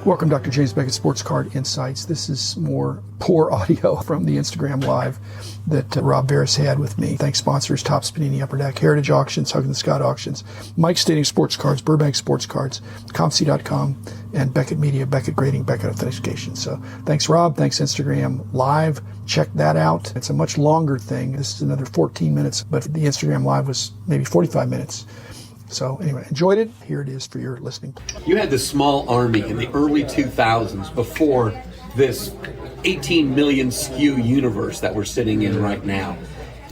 Welcome, Dr. James Beckett, Sports Card Insights. This is more poor audio from the Instagram Live that Rob Barris had with me. Thanks sponsors, Top Panini, Upper Deck, Heritage Auctions, Huggins Scott Auctions, Mike Stating Sports Cards, Burbank Sportscards, ComC.com, and Beckett Media, Beckett Grading, Beckett Authentication. So thanks, Rob. Thanks, Instagram Live. Check that out. It's a much longer thing. This is another 14 minutes, but the Instagram Live was maybe 45 minutes. So anyway, enjoyed it. Here it is for your listening. You had this small army in the early 2000s before this 18 million SKU universe that we're sitting in right now.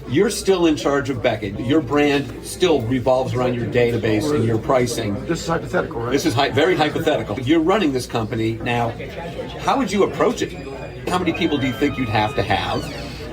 You're still in charge of Beckett. Your brand still revolves around your database and your pricing. This is hypothetical, right? This is very hypothetical. You're running this company now. How would you approach it? How many people do you think you'd have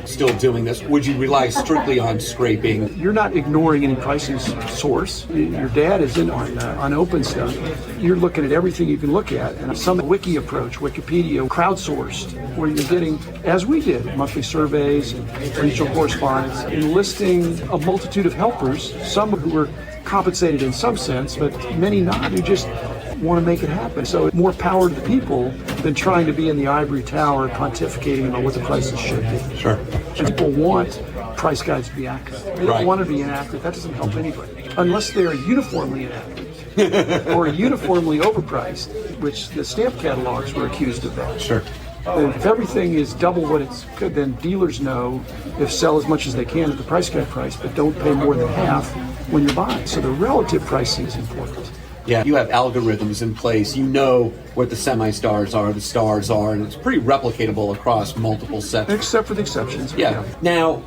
still doing this? Would you rely strictly on scraping? You're not ignoring any pricing source. Your dad is in on open stuff. You're looking at everything you can look at, and some wiki approach, Wikipedia, crowdsourced, where you're getting, as we did, monthly surveys and regional correspondence, enlisting a multitude of helpers, some who were compensated in some sense, but many not, who just want to make it happen. So more power to the people than trying to be in the ivory tower pontificating about what the prices should be. Sure. And people want price guides to be accurate. They don't want to be inaccurate. That doesn't help anybody. Unless they're uniformly inaccurate or uniformly overpriced, which the stamp catalogs were accused of that. Sure. If everything is double what it's good, then dealers know if sell as much as they can at the price guide price, but don't pay more than half when you're buying. So the relative pricing is important. Yeah, you have algorithms in place. You know what the semi-stars are, the stars are, and it's pretty replicatable across multiple sections. Except for the exceptions. Yeah. Now,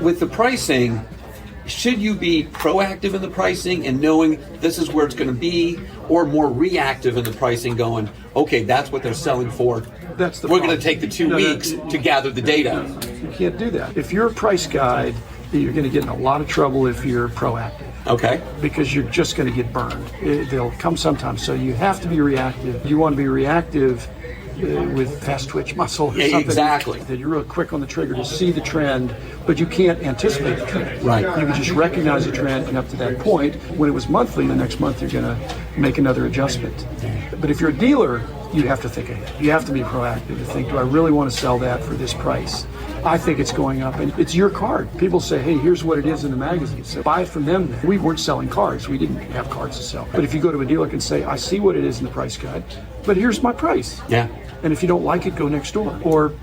with the pricing, should you be proactive in the pricing and knowing this is where it's going to be, or more reactive in the pricing going, okay, that's what they're selling for. That's the We're problem. going to take the 2 weeks to gather the data. You can't do that. If you're a price guide, you're going to get in a lot of trouble if you're proactive. Okay. Because you're just going to get burned. They'll come sometimes. So you have to be reactive. You want to be reactive with fast twitch muscle or something. Exactly. That you're real quick on the trigger to see the trend, but you can't anticipate the trend. Right. You can just recognize the trend, and up to that point, when it was monthly, the next month you're going to make another adjustment. But if you're a dealer, you have to think ahead. You have to be proactive to think, do I really want to sell that for this price? I think it's going up, and it's your card. People say, hey, here's what it is in the magazine, so buy it from them. We weren't selling cards. We didn't have cards to sell. But if you go to a dealer and say, I see what it is in the price guide, but here's my price. Yeah. And if you don't like it, go next door. Or,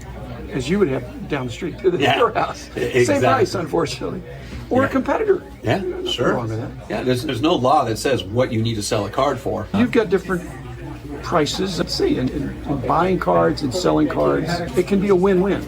as you would have down the street, to the dealer house. Exactly. Same price, unfortunately. Or a competitor. Yeah, Nothing sure. wrong with that. Yeah, there's no law that says what you need to sell a card for. You've got different prices. Let's see, in buying cards and selling cards, it can be a win-win.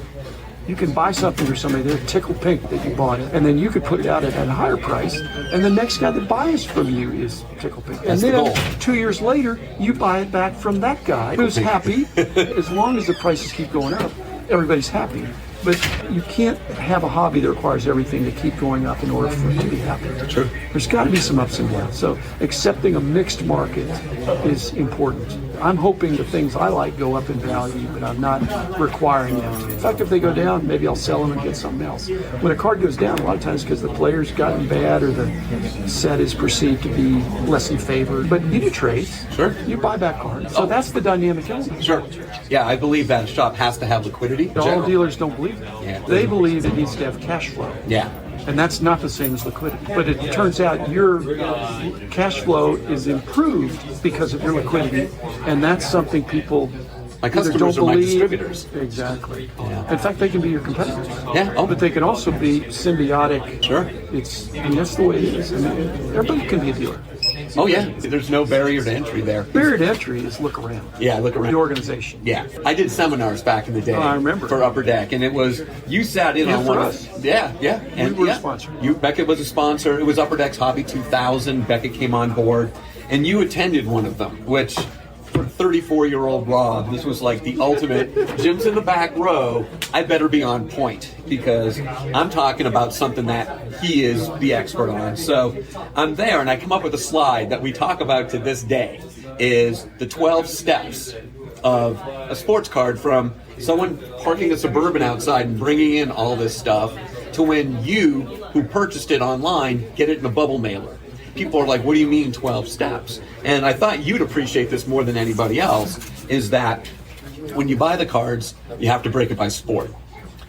You can buy something for somebody, they're tickled pink that you bought it, and then you could put it out at a higher price, and the next guy that buys from you is tickled pink. That's and the then goal. 2 years later, you buy it back from that guy who's happy. As long as the prices keep going up, everybody's happy. But you can't have a hobby that requires everything to keep going up in order for it to be happy. True. There's got to be some ups and downs. So accepting a mixed market is important. I'm hoping the things I like go up in value, but I'm not requiring them to. In fact, if they go down, maybe I'll sell them and get something else. When a card goes down, a lot of times because the player's gotten bad or the set is perceived to be less in favor. But you do trades. Sure. You buy back cards. So that's the dynamic element. Sure. Yeah, I believe that a shop has to have liquidity. in All general. dealers don't believe that. Yeah. They believe it needs to have cash flow. Yeah. And that's not the same as liquidity. But it turns out your cash flow is improved because of your liquidity, and that's something people My either customers don't are my believe. distributors. Exactly. Yeah. In fact, they can be your competitors. Yeah. Oh. But they can also be symbiotic. Sure. That's the way it is. I mean, everybody can be a dealer. Oh, yeah. There's no barrier to entry there. Barrier to entry is look around. Yeah, look around. The organization. Yeah, I did seminars back in the day. Oh, I remember. For Upper Deck, and it was you sat in Yeah, on for one us. of yeah, and were a yeah, sponsor. Beckett was a sponsor. It was Upper Deck's Hobby 2000. Beckett came on board, and you attended one of them, which for 34-year-old Rob, this was like the ultimate. Jim's in the back row. I better be on point because I'm talking about something that he is the expert on. So I'm there, and I come up with a slide that we talk about to this day, is the 12 steps of a sports card from someone parking a Suburban outside and bringing in all this stuff to when you, who purchased it online, get it in a bubble mailer. people are like, what do you mean 12 steps? And I thought you'd appreciate this more than anybody else, is that when you buy the cards, you have to break it by sport.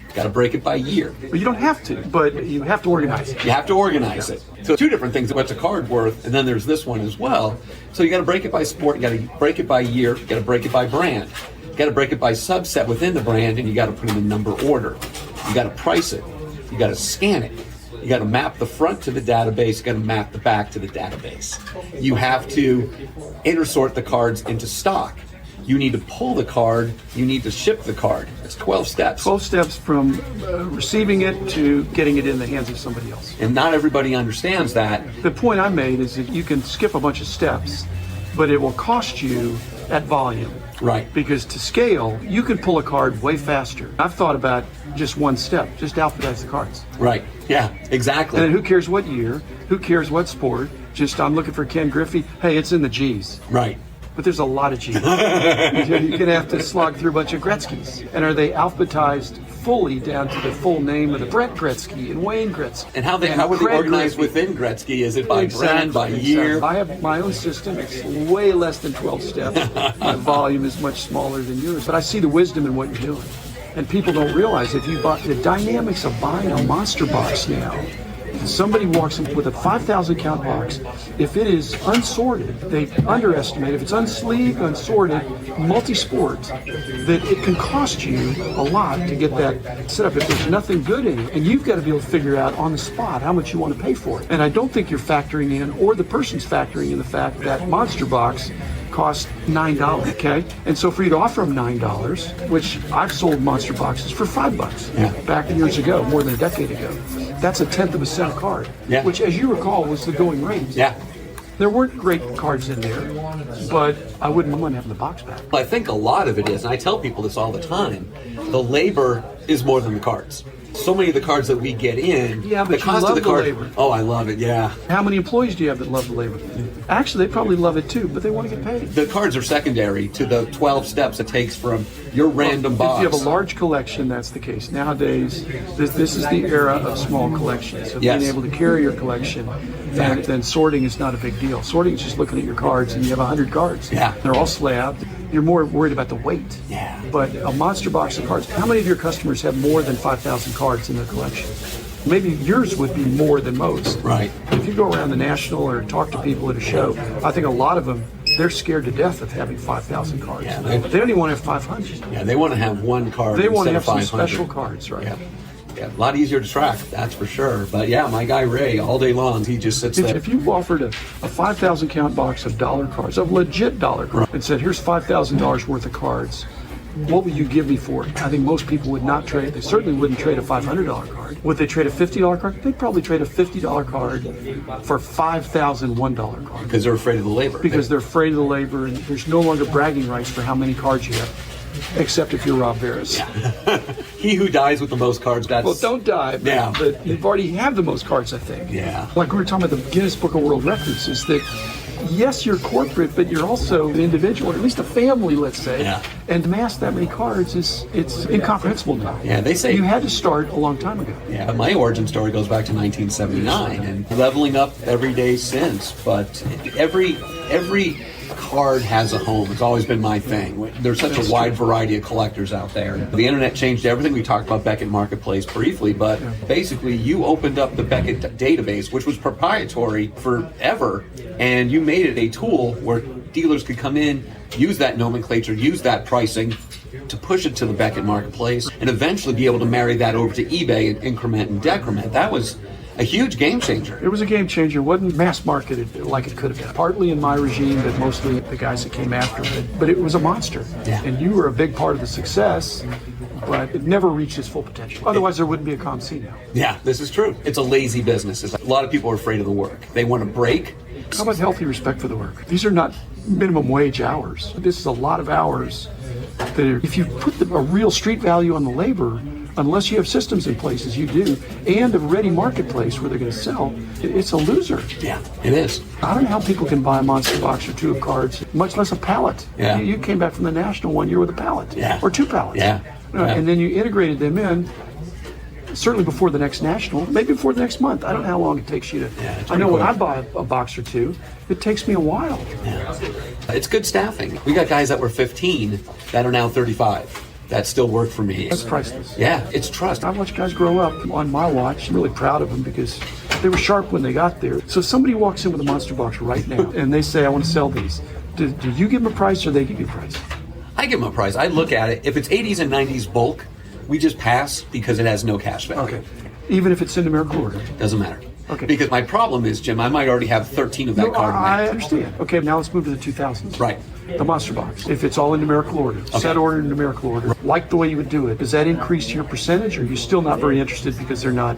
You got to break it by year. But you don't have to, but you have to organize it. You have to organize it. So two different things, what's a card worth, and then there's this one as well. So you got to break it by sport, you got to break it by year, you got to break it by brand. You got to break it by subset within the brand, and you got to put them in number order. You got to price it. You got to scan it. You got to map the front to the database. You got to map the back to the database. You have to intersort the cards into stock. You need to pull the card. You need to ship the card. It's 12 steps. 12 steps from receiving it to getting it in the hands of somebody else. And not everybody understands that. The point I made is that you can skip a bunch of steps, but it will cost you at volume. Right. Because to scale, you can pull a card way faster. I've thought about just one step, just alphabetize the cards. Right. Yeah, exactly. And then who cares what year? Who cares what sport? Just, I'm looking for Ken Griffey. Hey, it's in the G's. Right. But there's a lot of G's. You're going to have to slog through a bunch of Gretzky's. And are they alphabetized fully down to the full name of the Brett Gretzky and Wayne Gretzky? And how would they organize within Gretzky? Is it by brand, by year? I have my own system. It's way less than 12 steps. My volume is much smaller than yours. But I see the wisdom in what you're doing. And people don't realize if you bought the dynamics of buying a monster box now. Somebody walks in with a 5,000 count box. If it is unsorted, they underestimate. If it's unsleeved, unsorted, multi-sport, that it can cost you a lot to get that set up. If there's nothing good in it, and you've got to be able to figure out on the spot how much you want to pay for it. And I don't think you're factoring in, or the person's factoring in the fact that monster box cost $9, okay? And so for you to offer them $9, which I've sold monster boxes for $5 back years ago, more than a decade ago. That's 1/10 of a cent a card, which, as you recall, was the going rate. Yeah. There weren't great cards in there, but I wouldn't mind having the box back. I think a lot of it is, and I tell people this all the time, the labor is more than the cards. So many of the cards that we get in, but the cost of the card. labor. Oh, I love it. Yeah. How many employees do you have that love the labor? Actually, they probably love it too, but they want to get paid. The cards are secondary to the 12 steps it takes from your random box. If you have a large collection, that's the case. Nowadays, this is the era of small collections. So being able to carry your collection, and then sorting is not a big deal. Sorting is just looking at your cards, and you have 100 cards. Yeah. They're all slabbed. You're more worried about the weight. Yeah. But a monster box of cards, how many of your customers have more than 5,000 cards in their collection? Maybe yours would be more than most. Right. If you go around the National or talk to people at a show, I think a lot of them, they're scared to death of having 5,000 cards. Yeah, they don't even want to have 500. Yeah, they want to have one card. They want to have some 500. special cards, right? Yeah. Yeah, a lot easier to track, that's for sure. But yeah, my guy Ray, all day long, he just sits there. If you offered a 5,000 count box of dollar cards, of legit dollar cards, and said, here's $5,000 worth of cards, what would you give me for it? I think most people would not trade. They certainly wouldn't trade a $500 card. Would they trade a $50 card? They'd probably trade a $50 card for $5,000 $1 card. Because they're afraid of the labor. Because they're afraid of the labor, and there's no longer bragging rights for how many cards you have. Except if you're Rob Veras. Yeah. He who dies with the most cards, that's... Well, don't die, but you've already have the most cards, I think. Yeah. Like we were talking about the Guinness Book of World Records, is that, yes, you're corporate, but you're also an individual, or at least a family, let's say. Yeah. And to amass that many cards, it's incomprehensible now. Yeah, they say... You had to start a long time ago. Yeah, my origin story goes back to 1979, and leveling up every day since. But every card has a home. It's always been my thing. There's such a wide variety of collectors out there. The internet changed everything. We talked about Beckett Marketplace briefly, but basically you opened up the Beckett database, which was proprietary forever, and you made it a tool where dealers could come in, use that nomenclature, use that pricing to push it to the Beckett Marketplace, and eventually be able to marry that over to eBay and increment and decrement. That was a huge game changer. It was a game changer. It wasn't mass marketed like it could have been. Partly in my regime, but mostly the guys that came after it. But it was a monster. Yeah. And you were a big part of the success, but it never reached its full potential. Otherwise, there wouldn't be a ComC now. Yeah, this is true. It's a lazy business. A lot of people are afraid of the work. They want to break. How about healthy respect for the work? These are not minimum wage hours. This is a lot of hours that if you put a real street value on the labor, unless you have systems in place as you do, and a ready marketplace where they're going to sell, it's a loser. Yeah, it is. I don't know how people can buy a monster box or two of cards, much less a pallet. Yeah. You came back from the National one year with a pallet, or two pallets. Yeah. And then you integrated them in. certainly before the next national, maybe before the next month. I don't know how long it takes you to. Yeah, I know cool. when I buy a box or two, it takes me a while. Yeah. It's good staffing. We got guys that were 15 that are now 35. That still work for me. That's priceless. Yeah, it's trust. I've watched guys grow up on my watch. I'm really proud of them because they were sharp when they got there. So if somebody walks in with a monster box right now and they say, I want to sell these, do you give them a price or they give you a price? I give them a price. I look at it. If it's 80s and 90s bulk, we just pass because it has no cash value. Okay. Even if it's in numerical order? Doesn't matter. Okay. Because my problem is, Jim, I might already have 13 of that No, card. I understand. Okay, now let's move to the 2000s. Right. The monster box. If it's all in numerical order, set order in numerical order, like the way you would do it, does that increase your percentage or are you still not very interested because they're not?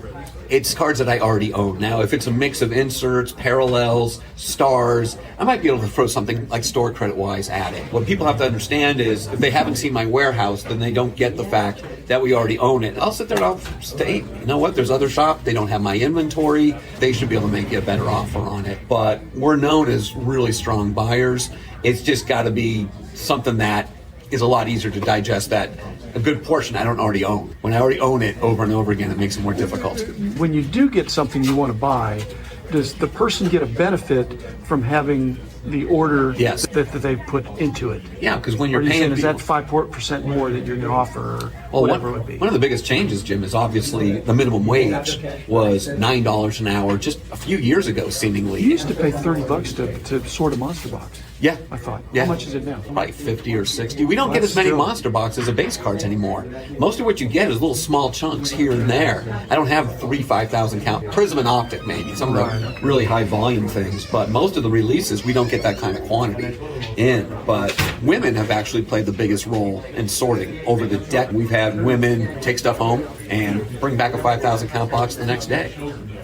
It's cards that I already own. Now, if it's a mix of inserts, parallels, stars, I might be able to throw something like store credit-wise at it. What people have to understand is if they haven't seen my warehouse, then they don't get the fact that we already own it. I'll sit there and I'll state, you know what, there's other shops, they don't have my inventory, they should be able to make you a better offer on it. But we're known as really strong buyers. It's just got to be something that is a lot easier to digest that a good portion I don't already own. When I already own it over and over again, it makes it more difficult. When you do get something you want to buy, does the person get a benefit from having the order Yes. that they put into it? Yeah, because when Or you're are you saying, paying is that people, 5% more that you're going to offer or well, whatever it would be? one of the biggest changes, Jim, is obviously the minimum wage was $9 an hour just a few years ago, seemingly. You used to pay $30 to sort a monster box. Yeah. I thought. Yeah. How much is it now? Probably 50 or 60. We don't Well, get as many still- monster boxes of base cards anymore. Most of what you get is little small chunks here and there. I don't have 5,000 count. Prism and Optic, maybe. Some of the really high volume things. But most of the releases, we don't get that kind of quantity in. But women have actually played the biggest role in sorting over the deck. We've had women take stuff home and bring back a 5,000 count box the next day.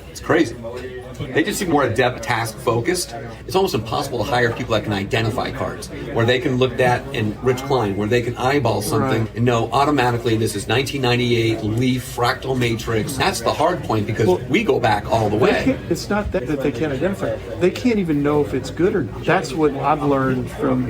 It's crazy. They just seem more adept, task focused. It's almost impossible to hire people that can identify cards, where they can look at in Rich Klein, where they can eyeball something and know automatically this is 1998 Leaf Fractal Matrix. That's the hard point because we go back all the way. It's not that they can't identify it. They can't even know if it's good or not. That's what I've learned from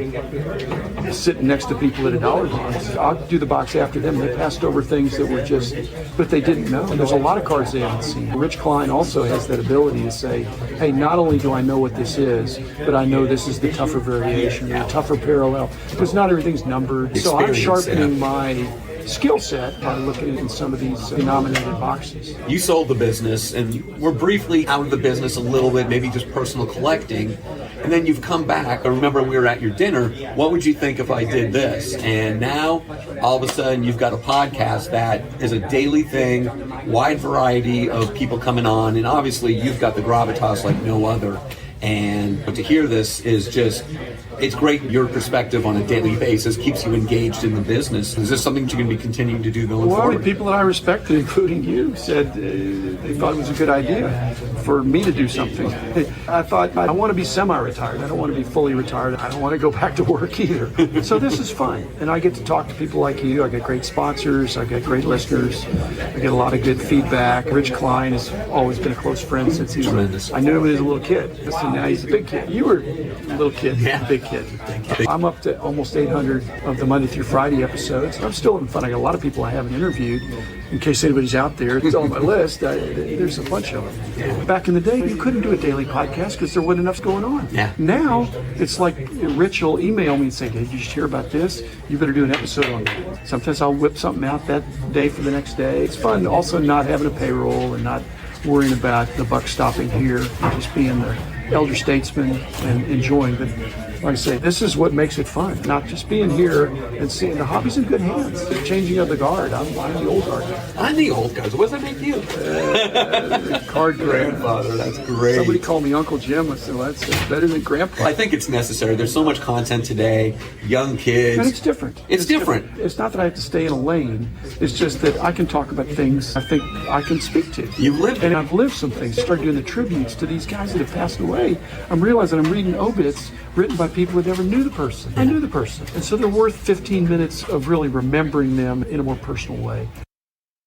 sitting next to people at a dollar box. I'll do the box after them. They passed over things that were just, but they didn't know. And there's a lot of cards they haven't seen. Rich Klein also has that ability to say, hey, not only do I know what this is, but I know this is the tougher variation, or the tougher parallel, because not everything's numbered. So I'm Experience, sharpening my skill set by looking at some of these denominated boxes. You sold the business, and we're briefly out of the business a little bit, maybe just personal collecting, and then you've come back. I remember we were at your dinner. What would you think if I did this? And now, all of a sudden, you've got a podcast that is a daily thing, wide variety of people coming on, and obviously you've got the gravitas like no other. And to hear this is just, it's great. Your perspective on a daily basis keeps you engaged in the business. Is this something that you're going to be continuing to do going Well, forward? the people that I respected, including you, said they thought it was a good idea for me to do something. I thought, I want to be semi-retired. I don't want to be fully retired. I don't want to go back to work either. So this is fun. And I get to talk to people like you. I get great sponsors. I get great listeners. I get a lot of good feedback. Rich Klein has always been a close friend since he was Tremendous. I knew him as a little kid. So now he's a big kid. You were a little kid, Yeah. big kid. I'm up to almost 800 of the Monday through Friday episodes. I'm still having fun. I got a lot of people I haven't interviewed. In case anybody's out there, it's on my list. There's a bunch of them. Back in the day, you couldn't do a daily podcast because there wasn't enough going on. Yeah. Now, it's like Rich will email me and say, hey, did you just hear about this? You better do an episode on that. Sometimes I'll whip something out that day for the next day. It's fun also not having a payroll and not worrying about the buck stopping here and just being the elder statesman and enjoying. But like I say, this is what makes it fun, not just being here and seeing the hobby's in good hands. The changing of the guard. I'm the old guard. I'm the old guys. What does that make you? Card Grandfather, that's great. Somebody called me Uncle Jim. I said, well, that's better than Grandpa. I think it's necessary. There's so much content today, young kids. And it's different. It's different. It's not that I have to stay in a lane. It's just that I can talk about things I think I can speak to. You've lived And it. I've lived some things. Started doing the tributes to these guys that have passed away. I'm realizing I'm reading obits written by people that never knew the person. I knew the person. And so they're worth 15 minutes of really remembering them in a more personal way.